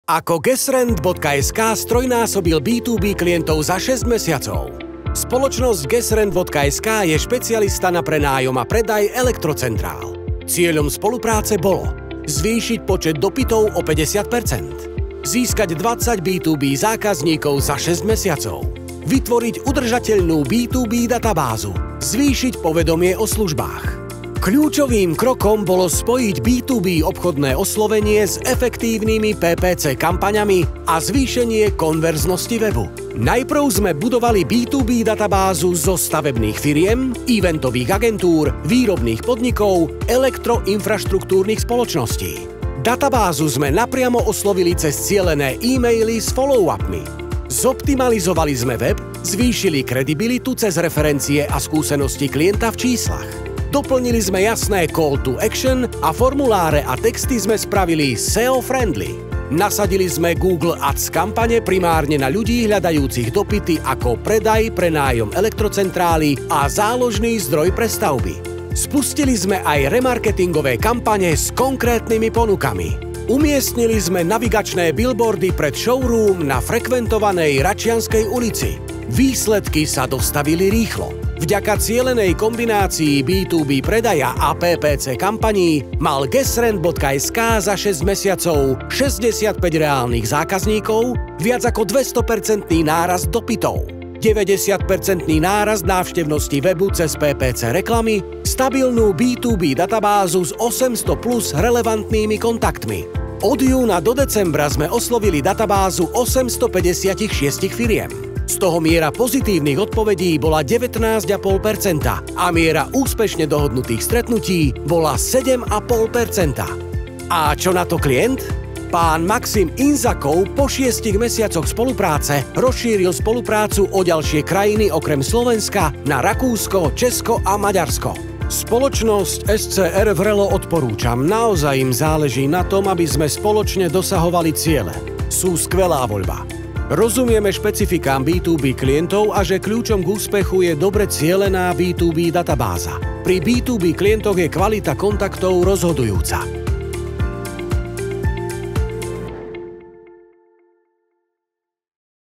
Ako Gesrent.sk strojnásobil B2B klientov za 6 mesiacov. Spoločnosť Gesrent.sk je špecialista na prenájom a predaj elektrocentrál. Cieľom spolupráce bolo zvýšiť počet dopytov o 50%, získať 20 B2B zákazníkov za 6 mesiacov, vytvoriť udržateľnú B2B databázu, zvýšiť povedomie o službách. Kľúčovým krokom bolo spojiť B2B obchodné oslovenie s efektívnymi PPC kampaňami a zvýšenie konverznosti webu. Najprv sme budovali B2B databázu zo stavebných firiem, eventových agentúr, výrobných podnikov, elektroinfraštruktúrnych spoločností. Databázu sme napriamo oslovili cez cielené e-maily s follow-upmi. Zoptimalizovali sme web, zvýšili kredibilitu cez referencie a skúsenosti klienta v číslach. Doplnili sme jasné call to action a formuláre a texty sme spravili SEO-friendly. Nasadili sme Google Ads kampane primárne na ľudí hľadajúcich dopyty ako predaj, prenájom elektrocentrály a záložný zdroj pre stavby. Spustili sme aj remarketingové kampane s konkrétnymi ponukami. Umiestnili sme navigačné billboardy pred showroom na frekventovanej Račianskej ulici. Výsledky sa dostavili rýchlo. Vďaka cielenej kombinácii B2B predaja a PPC kampaní mal Gesrent.sk za 6 mesiacov 65 reálnych zákazníkov, viac ako 200% nárast dopytov, 90% nárast návštevnosti webu cez PPC reklamy, stabilnú B2B databázu s 800 plus relevantnými kontaktmi. Od júna do decembra sme oslovili databázu 856 firiem. Z toho miera pozitívnych odpovedí bola 19,5% a miera úspešne dohodnutých stretnutí bola 7,5%. A čo na to klient? Pán Maxim Inzakov po 6 mesiacoch spolupráce rozšíril spoluprácu o ďalšie krajiny okrem Slovenska na Rakúsko, Česko a Maďarsko. Spoločnosť SCR vrelo odporúčam, naozaj im záleží na tom, aby sme spoločne dosahovali ciele. Sú skvelá voľba. Rozumieme špecifikám B2B klientov a že kľúčom k úspechu je dobre cielená B2B databáza. Pri B2B klientoch je kvalita kontaktov rozhodujúca.